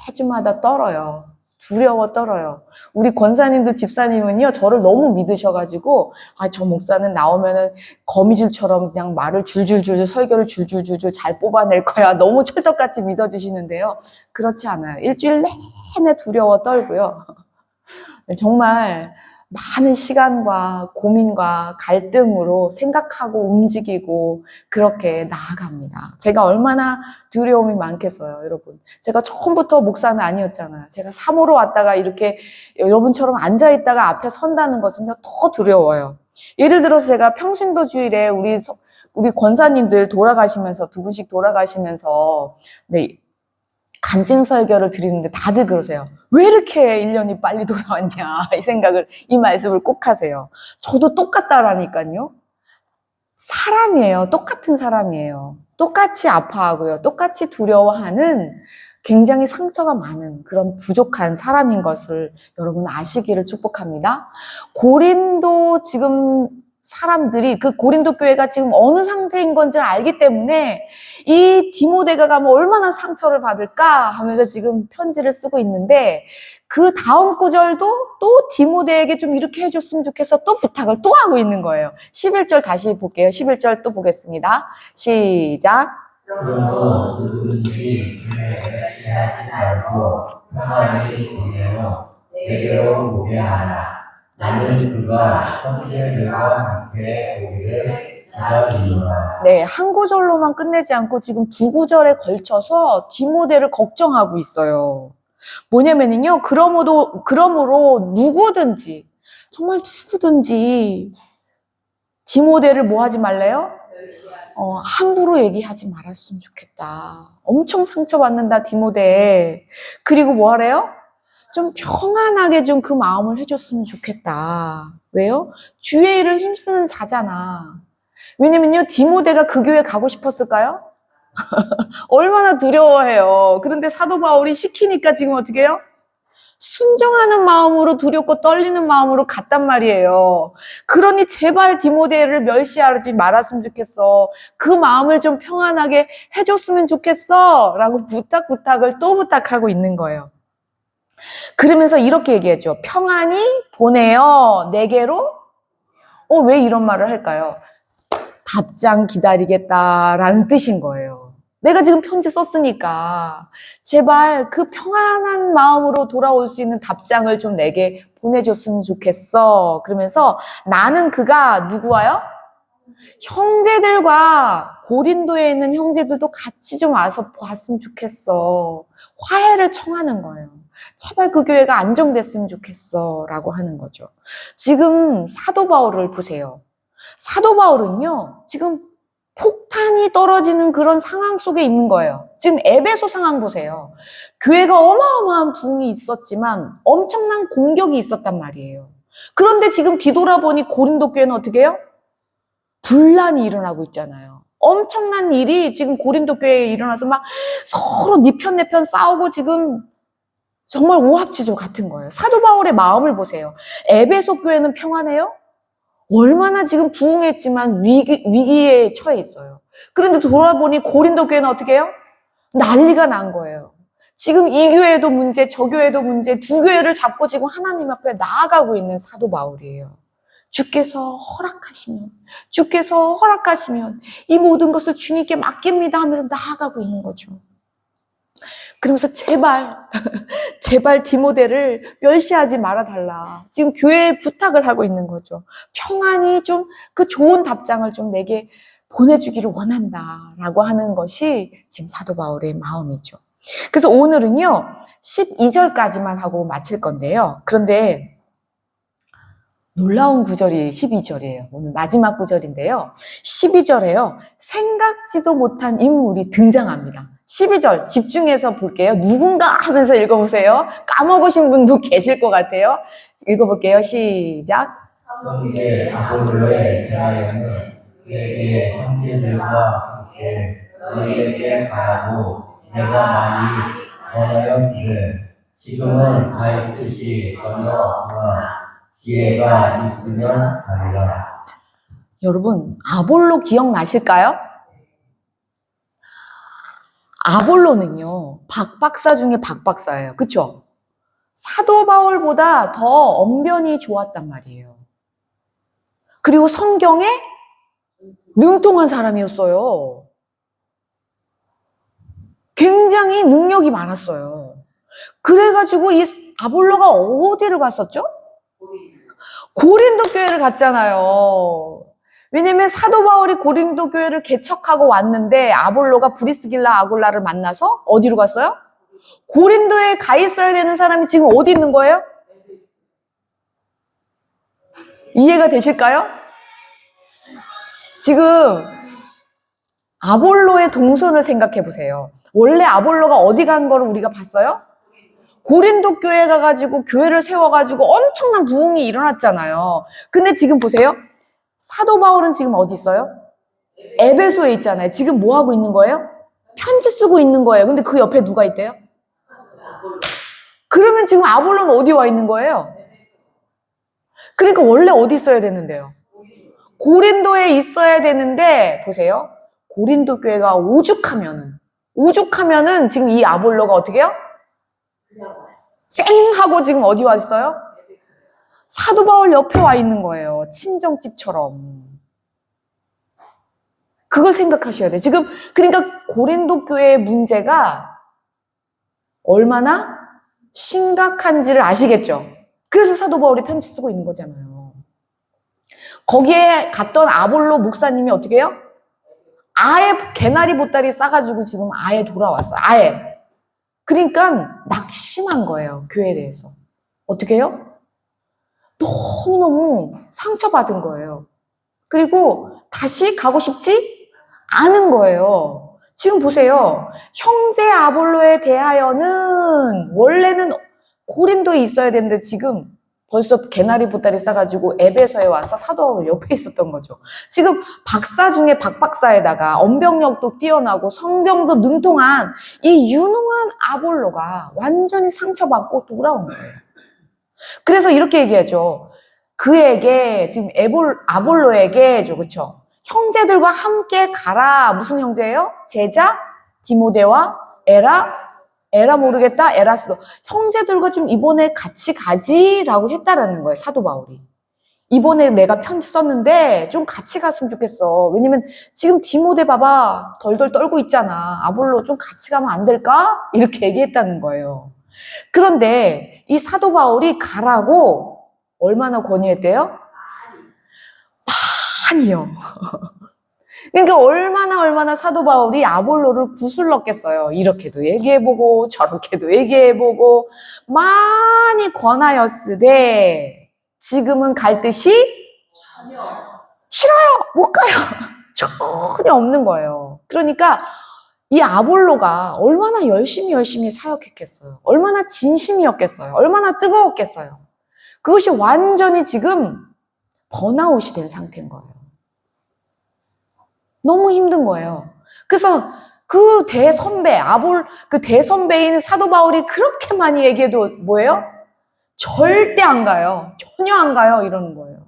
매주마다 떨어요. 두려워 떨어요. 우리 권사님들 집사님은요 저를 너무 믿으셔가지고 저 목사는 나오면은 거미줄처럼 그냥 말을 줄줄줄 설교를 줄줄줄 잘 뽑아낼 거야. 너무 철떡같이 믿어주시는데요. 그렇지 않아요. 일주일 내내 두려워 떨고요. 정말 많은 시간과 고민과 갈등으로 생각하고 움직이고 그렇게 나아갑니다. 제가 얼마나 두려움이 많겠어요, 여러분. 제가 처음부터 목사는 아니었잖아요. 제가 사모로 왔다가 이렇게 여러분처럼 앉아있다가 앞에 선다는 것은요, 더 두려워요. 예를 들어서 제가 평신도 주일에 우리 권사님들 돌아가시면서, 두 분씩 돌아가시면서, 네, 간증 설교를 드리는데 다들 그러세요. 왜 이렇게 1년이 빨리 돌아왔냐 이 말씀을 꼭 하세요. 저도 똑같다라니까요. 사람이에요. 똑같은 사람이에요. 똑같이 아파하고요. 똑같이 두려워하는 굉장히 상처가 많은 그런 부족한 사람인 것을 여러분 아시기를 축복합니다. 고린도 지금 사람들이 그 고린도 교회가 지금 어느 상태인 건지 알기 때문에 이 디모데가 가면 얼마나 상처를 받을까 하면서 지금 편지를 쓰고 있는데 그 다음 구절도 또 디모데에게 좀 이렇게 해줬으면 좋겠어 또 부탁을 또 하고 있는 거예요. 11절 다시 볼게요. 11절 또 보겠습니다. 시작. 그러므로 누구든지 주의 하지 말고 평안히 보내어 내게로 오게 하라. 나는 그가 형제들과 함께 오기를 기다리노라. 네, 한 구절로만 끝내지 않고 지금 두 구절에 걸쳐서 디모데를 걱정하고 있어요. 뭐냐면요, 그러므로 누구든지, 정말 누구든지 디모데를 뭐 하지 말래요? 함부로 얘기하지 말았으면 좋겠다. 엄청 상처받는다, 디모데. 그리고 뭐 하래요? 좀 평안하게 좀 그 마음을 해줬으면 좋겠다. 왜요? 주의 일을 힘쓰는 자잖아. 왜냐면요, 디모데가 그 교회 가고 싶었을까요? 얼마나 두려워해요. 그런데 사도 바울이 시키니까 지금 어떻게 해요? 순종하는 마음으로 두렵고 떨리는 마음으로 갔단 말이에요. 그러니 제발 디모데를 멸시하지 말았으면 좋겠어. 그 마음을 좀 평안하게 해줬으면 좋겠어. 라고 부탁을 또 부탁하고 있는 거예요. 그러면서 이렇게 얘기하죠. 평안히 보내어 내게로. 왜 이런 말을 할까요? 답장 기다리겠다라는 뜻인 거예요. 내가 지금 편지 썼으니까 제발 그 평안한 마음으로 돌아올 수 있는 답장을 좀 내게 보내줬으면 좋겠어. 그러면서 나는 그가 누구와요? 형제들과 고린도에 있는 형제들도 같이 좀 와서 봤으면 좋겠어. 화해를 청하는 거예요. 제발 그 교회가 안정됐으면 좋겠어. 라고 하는 거죠. 지금 사도 바울을 보세요. 사도 바울은요, 지금 폭탄이 떨어지는 그런 상황 속에 있는 거예요. 지금 에베소 상황 보세요. 교회가 어마어마한 부흥이 있었지만 엄청난 공격이 있었단 말이에요. 그런데 지금 뒤돌아보니 고린도 교회는 어떻게 해요? 분란이 일어나고 있잖아요. 엄청난 일이 지금 고린도 교회에 일어나서 막 서로 네 편 내 편 싸우고 지금 정말 오합지졸 같은 거예요. 사도 바울의 마음을 보세요. 에베소 교회는 평안해요? 얼마나 지금 부흥했지만 위기에 처해 있어요. 그런데 돌아보니 고린도 교회는 어떻게 해요? 난리가 난 거예요. 지금 이 교회도 문제, 저 교회도 문제, 두 교회를 잡고 지금 하나님 앞에 나아가고 있는 사도 바울이에요. 주께서 허락하시면 이 모든 것을 주님께 맡깁니다 하면서 나아가고 있는 거죠. 그러면서 제발 디모데를 멸시하지 말아달라. 지금 교회에 부탁을 하고 있는 거죠. 평안히 좀 그 좋은 답장을 좀 내게 보내주기를 원한다. 라고 하는 것이 지금 사도 바울의 마음이죠. 그래서 오늘은요, 12절까지만 하고 마칠 건데요. 그런데 놀라운 구절이 12절이에요. 오늘 마지막 구절인데요. 12절에요. 생각지도 못한 인물이 등장합니다. 12절 집중해서 볼게요. 누군가 하면서 읽어보세요. 까먹으신 분도 계실 것 같아요. 읽어볼게요. 시작. 형제 아볼로에 대하여는 그에게 형제들과 함께 너희에게 가라고 내가 많이 권하였으되 지금은 갈 뜻이 전혀 없으나 기회가 있으면 가리라. 여러분, 아볼로 기억나실까요? 아볼로는요, 박박사 중에 박박사예요. 그쵸? 사도 바울보다 더 언변이 좋았단 말이에요. 그리고 성경에 능통한 사람이었어요. 굉장히 능력이 많았어요. 그래가지고 이 아볼로가 어디를 갔었죠? 고린도 교회를 갔잖아요. 왜냐면 사도 바울이 고린도 교회를 개척하고 왔는데 아볼로가 브리스길라 아굴라를 만나서 어디로 갔어요? 고린도에 가 있어야 되는 사람이 지금 어디 있는 거예요? 이해가 되실까요? 지금 아볼로의 동선을 생각해 보세요. 원래 아볼로가 어디 간 거를 우리가 봤어요? 고린도 교회 가가지고 교회를 세워가지고 엄청난 부흥이 일어났잖아요. 근데 지금 보세요. 사도 바울은 지금 어디 있어요? 에베소에 있잖아요. 지금 뭐 하고 있는 거예요? 편지 쓰고 있는 거예요. 근데 그 옆에 누가 있대요? 그러면 지금 아볼로는 어디 와 있는 거예요? 그러니까 원래 어디 있어야 되는데요? 고린도에 있어야 되는데 보세요. 고린도 교회가 오죽하면은 지금 이 아볼로가 어떻게 해요? 쌩 하고 지금 어디 와 있어요? 사도 바울 옆에 와 있는 거예요. 친정집처럼. 그걸 생각하셔야 돼요. 지금 그러니까 고린도 교회의 문제가 얼마나 심각한지를 아시겠죠? 그래서 사도 바울이 편지 쓰고 있는 거잖아요. 거기에 갔던 아볼로 목사님이 어떻게 해요? 아예 개나리 보따리 싸가지고 지금 아예 돌아왔어요. 아예. 그러니까 낙심한 거예요. 교회에 대해서. 어떻게 해요? 너무너무 상처받은 거예요. 그리고 다시 가고 싶지 않은 거예요. 지금 보세요. 형제 아볼로에 대하여는 원래는 고린도에 있어야 되는데 지금 벌써 개나리 보따리 싸가지고 에베소에 와서 사도 바울 옆에 있었던 거죠. 지금 박사 중에 박박사에다가 언병력도 뛰어나고 성경도 능통한 이 유능한 아볼로가 완전히 상처받고 돌아온 거예요. 그래서 이렇게 얘기하죠. 그에게 지금 아볼로에게죠, 그렇죠? 형제들과 함께 가라. 무슨 형제예요? 제자 디모데와 에라 모르겠다. 에라스도. 형제들과 좀 이번에 같이 가지라고 했다라는 거예요. 사도 바울이. 이번에 내가 편지 썼는데 좀 같이 갔으면 좋겠어. 왜냐면 지금 디모데 봐봐. 덜덜 떨고 있잖아. 아볼로 좀 같이 가면 안 될까? 이렇게 얘기했다는 거예요. 그런데 이 사도 바울이 가라고 얼마나 권유했대요? 많이요. 그러니까 얼마나 사도 바울이 아볼로를 구슬렀겠어요. 이렇게도 얘기해보고 저렇게도 얘기해보고 많이 권하였으되 지금은 갈 듯이 싫어요. 못 가요. 전혀 없는 거예요. 그러니까 이 아볼로가 얼마나 열심히 사역했겠어요. 얼마나 진심이었겠어요. 얼마나 뜨거웠겠어요. 그것이 완전히 지금 번아웃이 된 상태인 거예요. 너무 힘든 거예요. 그래서 그 대선배인 사도 바울이 그렇게 많이 얘기해도 뭐예요? 절대 안 가요. 전혀 안 가요. 이러는 거예요.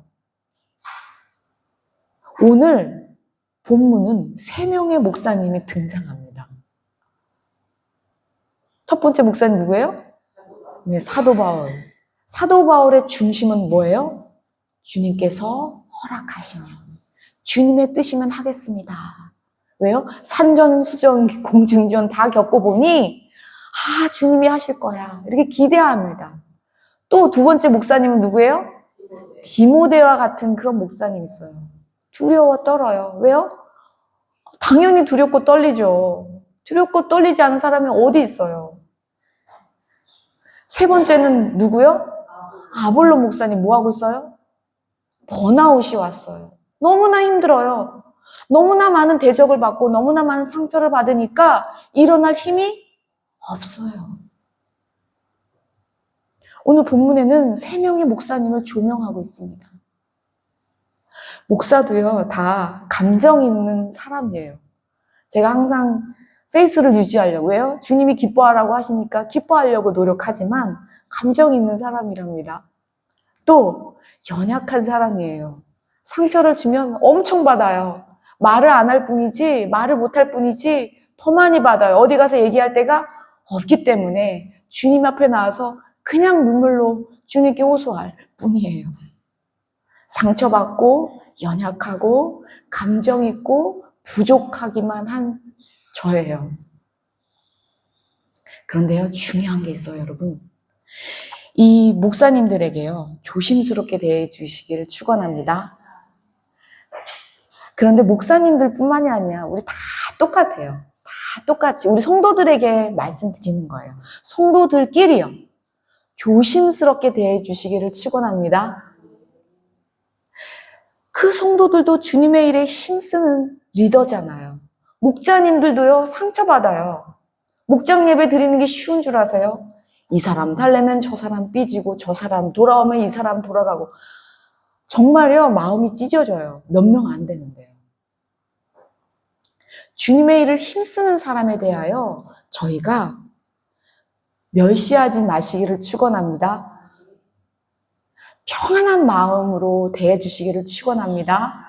오늘 본문은 3명의 목사님이 등장합니다. 첫 번째 목사님 누구예요? 네, 사도 바울. 사도 바울의 중심은 뭐예요? 주님께서 허락하시면 주님의 뜻이면 하겠습니다. 왜요? 산전수전, 공증전 다 겪어보니 주님이 하실 거야. 이렇게 기대합니다. 또 두 번째 목사님은 누구예요? 디모데와 같은 그런 목사님 있어요. 두려워 떨어요. 왜요? 당연히 두렵고 떨리죠. 두렵고 떨리지 않은 사람이 어디 있어요? 세 번째는 누구요? 아볼로 목사님 뭐 하고 있어요? 번아웃이 왔어요. 너무나 힘들어요. 너무나 많은 대적을 받고 너무나 많은 상처를 받으니까 일어날 힘이 없어요. 오늘 본문에는 3명의 목사님을 조명하고 있습니다. 목사도요, 다 감정 있는 사람이에요. 제가 항상 페이스를 유지하려고 해요. 주님이 기뻐하라고 하시니까 기뻐하려고 노력하지만 감정 있는 사람이랍니다. 또 연약한 사람이에요. 상처를 주면 엄청 받아요. 말을 안 할 뿐이지, 말을 못 할 뿐이지 더 많이 받아요. 어디 가서 얘기할 데가 없기 때문에 주님 앞에 나와서 그냥 눈물로 주님께 호소할 뿐이에요. 상처받고 연약하고 감정 있고 부족하기만 한 저예요. 그런데요, 중요한 게 있어요, 여러분. 이 목사님들에게요, 조심스럽게 대해 주시기를 축원합니다. 그런데 목사님들 뿐만이 아니라 우리 다 똑같아요. 다 똑같이 우리 성도들에게 말씀드리는 거예요. 성도들끼리요. 조심스럽게 대해 주시기를 축원합니다. 그 성도들도 주님의 일에 힘쓰는 리더잖아요. 목자님들도요, 상처받아요. 목장 예배 드리는 게 쉬운 줄 아세요? 이 사람 달래면 저 사람 삐지고 저 사람 돌아오면 이 사람 돌아가고 정말요, 마음이 찢어져요. 몇 명 안 되는데요. 주님의 일을 힘쓰는 사람에 대하여 저희가 멸시하지 마시기를 축원합니다. 평안한 마음으로 대해 주시기를 축원합니다.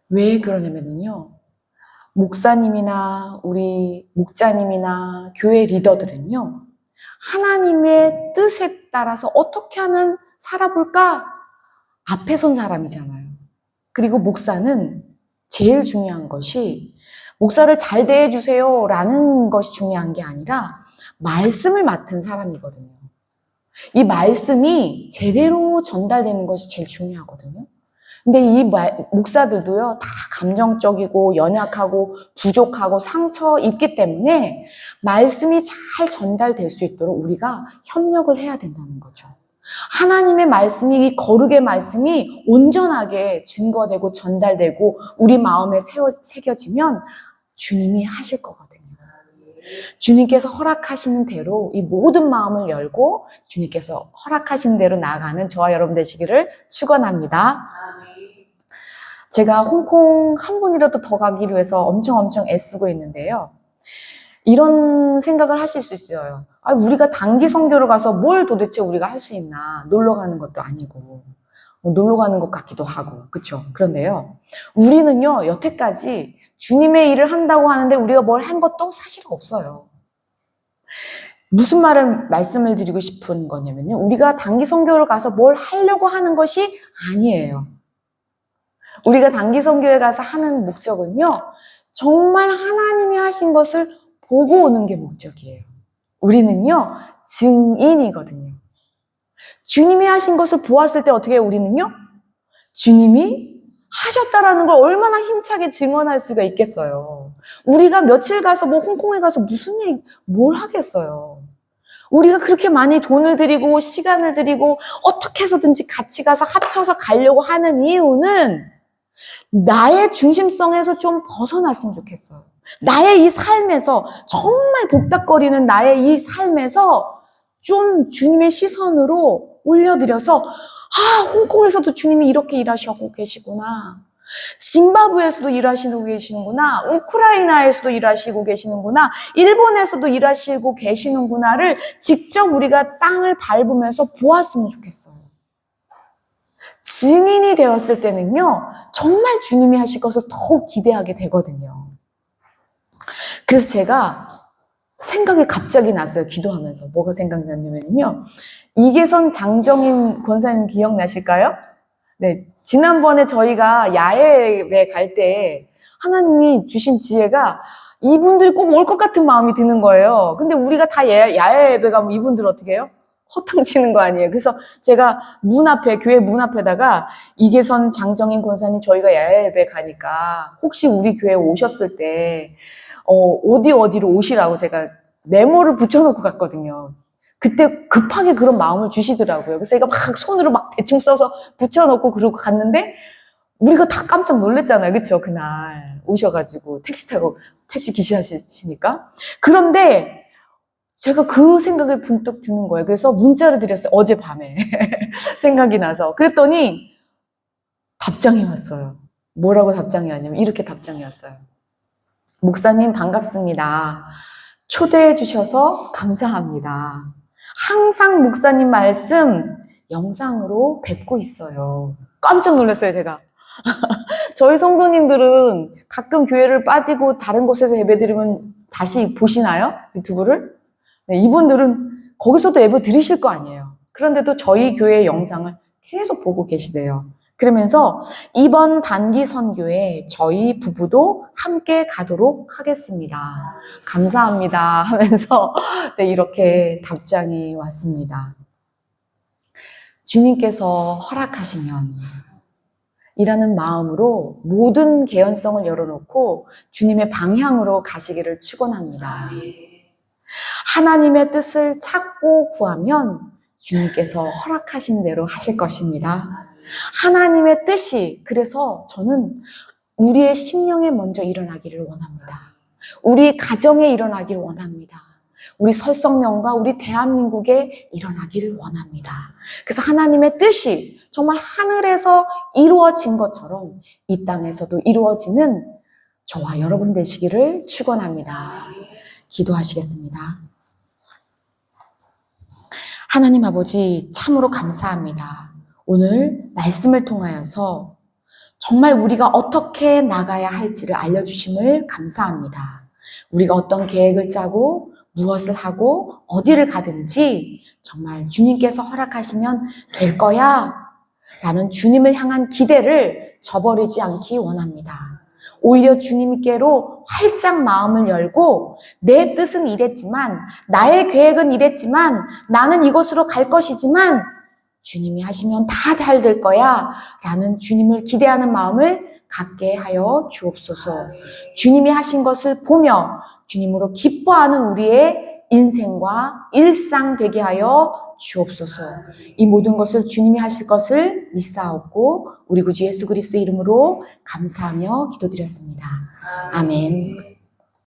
왜 그러냐면요, 목사님이나 우리 목자님이나 교회 리더들은요, 하나님의 뜻에 따라서 어떻게 하면 살아볼까? 앞에 선 사람이잖아요. 그리고 목사는 제일 중요한 것이 목사를 잘 대해주세요 라는 것이 중요한 게 아니라 말씀을 맡은 사람이거든요. 이 말씀이 제대로 전달되는 것이 제일 중요하거든요. 근데 이 목사들도요, 다 감정적이고 연약하고 부족하고 상처 입기 때문에 말씀이 잘 전달될 수 있도록 우리가 협력을 해야 된다는 거죠. 하나님의 말씀이, 이 거룩의 말씀이 온전하게 증거되고 전달되고 우리 마음에 새겨지면 주님이 하실 거거든요. 주님께서 허락하시는 대로 이 모든 마음을 열고 주님께서 허락하시는 대로 나아가는 저와 여러분 되시기를 축원합니다. 제가 홍콩 한 번이라도 더 가기 위해서 엄청 애쓰고 있는데요. 이런 생각을 하실 수 있어요. 아, 우리가 단기 선교를 가서 뭘 도대체 우리가 할 수 있나? 놀러 가는 것도 아니고 놀러 가는 것 같기도 하고, 그렇죠? 그런데요, 우리는요 여태까지 주님의 일을 한다고 하는데 우리가 뭘 한 것도 사실 없어요. 무슨 말씀을 드리고 싶은 거냐면요, 우리가 단기 선교를 가서 뭘 하려고 하는 것이 아니에요. 우리가 단기 선교에 가서 하는 목적은요, 정말 하나님이 하신 것을 보고 오는 게 목적이에요. 우리는요, 증인이거든요. 주님이 하신 것을 보았을 때 어떻게 해요, 우리는요? 주님이 하셨다라는 걸 얼마나 힘차게 증언할 수가 있겠어요. 우리가 며칠 가서 뭐 홍콩에 가서 무슨 얘기, 뭘 하겠어요. 우리가 그렇게 많이 돈을 들이고 시간을 들이고 어떻게 해서든지 같이 가서 합쳐서 가려고 하는 이유는 나의 중심성에서 좀 벗어났으면 좋겠어요. 나의 이 삶에서, 정말 복닥거리는 나의 이 삶에서 좀 주님의 시선으로 올려드려서, 아, 홍콩에서도 주님이 이렇게 일하시고 계시구나. 짐바브웨에서도 일하시고 계시는구나. 우크라이나에서도 일하시고 계시는구나. 일본에서도 일하시고 계시는구나를 직접 우리가 땅을 밟으면서 보았으면 좋겠어요. 증인이 되었을 때는요, 정말 주님이 하실 것을 더욱 기대하게 되거든요. 그래서 제가 생각이 갑자기 났어요. 기도하면서. 뭐가 생각났냐면요, 이계선 장정임 권사님 기억나실까요? 네, 지난번에 저희가 야외에 갈 때 하나님이 주신 지혜가 이분들이 꼭 올 것 같은 마음이 드는 거예요. 근데 우리가 다 야외 예배 가면 이분들 어떻게 해요? 허탕 치는 거 아니에요. 그래서 제가 문 앞에, 교회 문 앞에다가 이계선 장정인 권사님 저희가 야외 예배 가니까 혹시 우리 교회 오셨을 때 어디로 오시라고 제가 메모를 붙여놓고 갔거든요. 그때 급하게 그런 마음을 주시더라고요. 그래서 제가 막 손으로 막 대충 써서 붙여놓고 그러고 갔는데 우리가 다 깜짝 놀랐잖아요. 그쵸? 그날 오셔가지고 택시 타고 택시 기시하시니까. 그런데 제가 그 생각이 문득 드는 거예요. 그래서 문자를 드렸어요. 어젯밤에. 생각이 나서. 그랬더니 답장이 왔어요. 뭐라고 답장이 왔냐면 이렇게 답장이 왔어요. 목사님 반갑습니다. 초대해 주셔서 감사합니다. 항상 목사님 말씀 영상으로 뵙고 있어요. 깜짝 놀랐어요, 제가. 저희 성도님들은 가끔 교회를 빠지고 다른 곳에서 예배드리면 다시 보시나요? 유튜브를? 네, 이분들은 거기서도 예배 드리실 거 아니에요. 그런데도 저희 교회의 영상을 계속 보고 계시대요. 그러면서 이번 단기 선교에 저희 부부도 함께 가도록 하겠습니다. 감사합니다 하면서 네, 이렇게 답장이 왔습니다. 주님께서 허락하시면 이라는 마음으로 모든 개연성을 열어놓고 주님의 방향으로 가시기를 축원합니다. 하나님의 뜻을 찾고 구하면 주님께서 허락하신 대로 하실 것입니다. 하나님의 뜻이, 그래서 저는 우리의 심령에 먼저 일어나기를 원합니다. 우리 가정에 일어나기를 원합니다. 우리 설성명과 우리 대한민국에 일어나기를 원합니다. 그래서 하나님의 뜻이 정말 하늘에서 이루어진 것처럼 이 땅에서도 이루어지는 저와 여러분 되시기를 축원합니다. 기도하시겠습니다. 하나님 아버지, 참으로 감사합니다. 오늘 말씀을 통하여서 정말 우리가 어떻게 나가야 할지를 알려주심을 감사합니다. 우리가 어떤 계획을 짜고 무엇을 하고 어디를 가든지 정말 주님께서 허락하시면 될 거야 라는 주님을 향한 기대를 저버리지 않기 원합니다. 오히려 주님께로 활짝 마음을 열고 내 뜻은 이랬지만, 나의 계획은 이랬지만, 나는 이곳으로 갈 것이지만 주님이 하시면 다 잘 될 거야 라는 주님을 기대하는 마음을 갖게 하여 주옵소서. 주님이 하신 것을 보며 주님으로 기뻐하는 우리의 인생과 일상 되게 하여 주옵소서. 이 모든 것을 주님이 하실 것을 믿사옵고 우리 구주 예수 그리스도 이름으로 감사하며 기도드렸습니다. 아멘.